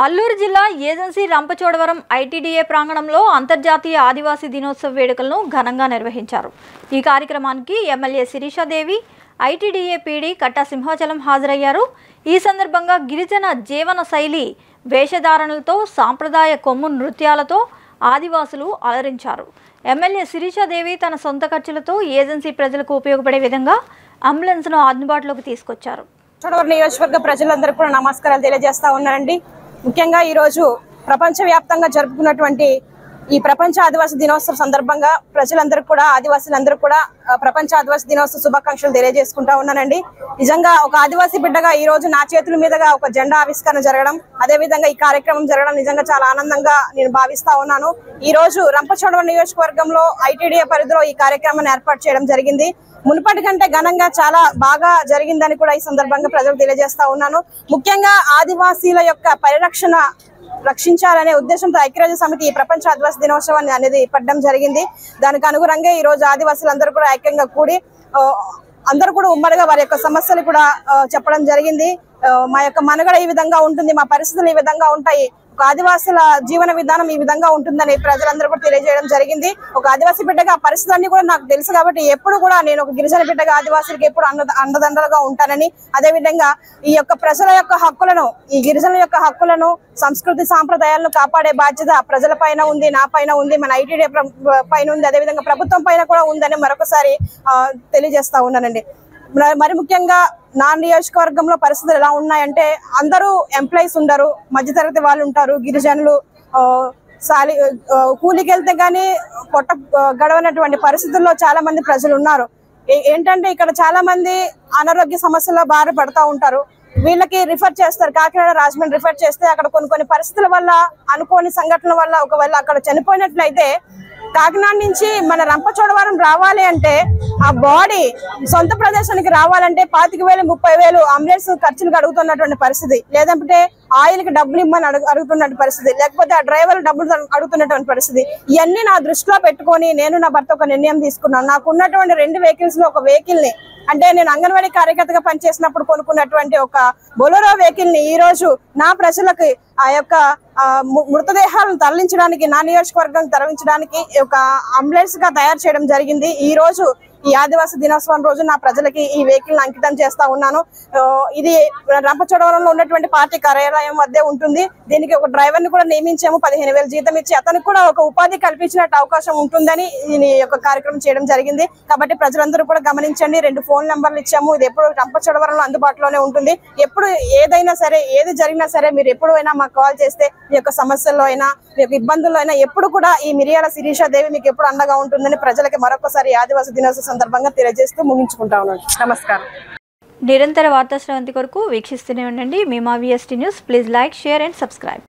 అల్లూరు జిల్లా agency Rampachodavaram ITDA ప్రాంగణంలో అంతర్జాతీయ ఆదివాసీ దినోత్సవ వేడుకలను ఘనంగా నిర్వహించారు. ఈ కార్యక్రమానికి ఎమ్మెల్యే శిరీషాదేవి, ఐటీడీఏ పీడీ కట్టా సింహాచలం హాజరయ్యారు. ఈ సందర్భంగా గిరిజన జీవన శైలి వేషధారణలతో, సాంప్రదాయ కొమ్ము నృత్యాలతో ఆదివాసులు అలరించారు. ఎమ్మెల్యే శిరీషాదేవి తన సొంత ఖర్చులతో ఏజెన్సీ ప్రజలకు ఉపయోగపడే విధంగా అంబులెన్స్ను అందుబాటులోకి తీసుకొచ్చారు. చోడవరం నియోజకవర్గ ప్రజలందరికీ కూడా నమస్కారాలు తెలియజేస్తా ఉన్నానండి. ముఖ్యంగా ఈరోజు ప్రపంచవ్యాప్తంగా జరుపుకున్నటువంటి ఈ ప్రపంచ ఆదివాసీ దినోత్సవం సందర్భంగా ప్రజలందరికీ కూడా, ఆదివాసులందరూ కూడా ప్రపంచ ఆదివాసీ దినోత్సవ శుభాకాంక్షలు తెలియజేసుకుంటా ఉన్నానండి. నిజంగా ఒక ఆదివాసీ బిడ్డగా ఈ రోజు నా చేతుల మీదుగా ఒక జెండా ఆవిష్కరణ జరగడం, అదే విధంగా ఈ కార్యక్రమం జరగడం నిజంగా చాలా ఆనందంగా నేను భావిస్తా ఉన్నాను. ఈ రోజు రంపచోడవరం నియోజకవర్గంలో ఐటీడీఏ పరిధిలో ఈ కార్యక్రమాన్ని ఏర్పాటు చేయడం జరిగింది. మునుపటి కంటే ఘనంగా చాలా బాగా జరిగిందని కూడా ఈ సందర్భంగా ప్రజలకు తెలియజేస్తా ఉన్నాను. ముఖ్యంగా ఆదివాసీల యొక్క పరిరక్షణ రక్షించాలనే ఉద్దేశంతో ఐక్యరాజ్య సమితి ఈ ప్రపంచ ఆదివాసీ దినోత్సవాన్ని అనేది పట్టడం జరిగింది. దానికి అనుగుణంగా ఈ రోజు ఆదివాసులందరూ కూడా ఐక్యంగా కూడి అందరూ కూడా ఉమ్మడిగా వారి యొక్క సమస్యలు కూడా చెప్పడం జరిగింది. మా యొక్క మనుగడ ఈ విధంగా ఉంటుంది, మా పరిస్థితులు ఈ విధంగా ఉంటాయి, ఒక ఆదివాసుల జీవన విధానం ఈ విధంగా ఉంటుందని ప్రజలందరూ కూడా తెలియజేయడం జరిగింది. ఒక ఆదివాసీ బిడ్డగా ఆ పరిస్థితులన్నీ కూడా నాకు తెలుసు కాబట్టి ఎప్పుడు కూడా నేను ఒక గిరిజన బిడ్డగా ఆదివాసులకు ఎప్పుడు అండదండలుగా ఉంటానని, అదేవిధంగా ఈ యొక్క ప్రజల యొక్క హక్కులను, ఈ గిరిజనుల యొక్క హక్కులను, సంస్కృతి సాంప్రదాయాలను కాపాడే బాధ్యత ప్రజల పైన ఉంది, నా పైన ఉంది, మన ఐటీడీ పైన ఉంది, అదేవిధంగా ప్రభుత్వం పైన కూడా ఉందని మరొకసారి తెలియజేస్తా ఉన్నానండి. మరి ముఖ్యంగా నా నియోజకవర్గంలో పరిస్థితులు ఎలా ఉన్నాయంటే, అందరూ ఎంప్లాయీస్ ఉండరు, మధ్యతరగతి వాళ్ళు ఉంటారు, గిరిజనులు కూలికి వెళ్తే కానీ పొట్ట గడవనటువంటి పరిస్థితుల్లో చాలా మంది ప్రజలు ఉన్నారు. ఏంటంటే ఇక్కడ చాలా మంది అనారోగ్య సమస్యల బారి పడతా ఉంటారు. వీళ్ళకి రిఫర్ చేస్తారు, కాకినాడ, రాజమండ్రి రిఫర్ చేస్తే అక్కడ కొన్ని పరిస్థితుల వల్ల, అనుకోని సంఘటనల వల్ల ఒకవేళ అక్కడ చనిపోయినట్లయితే కాకినాడ నుంచి మన రంపచోడవరం రావాలి అంటే, ఆ బాడీ సొంత ప్రదేశానికి రావాలంటే 25,000, 30,000 అంబులెన్స్ ఖర్చులకు అడుగుతున్నటువంటి పరిస్థితి, లేదంటే ఆయిల్కి డబ్బులు ఇమ్మని అడుగుతున్నటువంటి పరిస్థితి, లేకపోతే ఆ డ్రైవర్ డబ్బులు అడుగుతున్నటువంటి పరిస్థితి. ఇవన్నీ నా దృష్టిలో పెట్టుకొని నేను నా భర్త ఒక నిర్ణయం తీసుకున్నాను. నాకు ఉన్నటువంటి 2 వెహికల్స్ లో ఒక వెహికల్ ని, అంటే నేను అంగన్వాడీ కార్యకర్తగా పనిచేసినప్పుడు కొనుక్కున్నటువంటి ఒక బొలెరో వెహికల్ ని ఈ రోజు నా ప్రజలకి ఆ యొక్క మృతదేహాలను తరలించడానికి, నా నియోజకవర్గం తరలించడానికి ఒక అంబులెన్స్ గా తయారు చేయడం జరిగింది. ఈ రోజు ఈ ఆదివాసీ దినోత్సవం రోజు నా ప్రజలకి ఈ వెహికల్ అంకితం చేస్తా ఉన్నాను. ఇది రంపచోడవరంలో ఉన్నటువంటి పార్టీ కార్యాలయం వద్దే ఉంటుంది. దీనికి ఒక డ్రైవర్ ని కూడా నియమించాము, 15,000 జీతం ఇచ్చి అతనికి కూడా ఒక ఉపాధి కల్పించినట్టు అవకాశం ఉంటుందని ఈ యొక్క కార్యక్రమం చేయడం జరిగింది. కాబట్టి ప్రజలందరూ కూడా గమనించండి. 2 ఫోన్ నెంబర్లు ఇచ్చాము. ఇది ఎప్పుడు రంపచోడవరంలో అందుబాటులోనే ఉంటుంది. ఎప్పుడు ఏదైనా సరే, ఏది జరిగినా సరే మీరు ఎప్పుడు అయినా మాకు కాల్ చేస్తే మీ యొక్క సమస్యల్లో అయినా, మీ యొక్క ఇబ్బందుల్లో అయినా ఎప్పుడు కూడా ఈ మిరియాల శిరీషాదేవి మీకు ఎప్పుడు అండగా ఉంటుందని ప్రజలకి మరొకసారి ఆదివాసీ దినోత్సవ సందర్భంగా తెలియజేస్తూ ముగించుకుంటా ఉన్నాను. నమస్కారం. నిరంతర వార్తా శ్రవంతి కొరకు వీక్షిస్తూనే ఉండండి. మీ మా VST news. Please like, share and subscribe.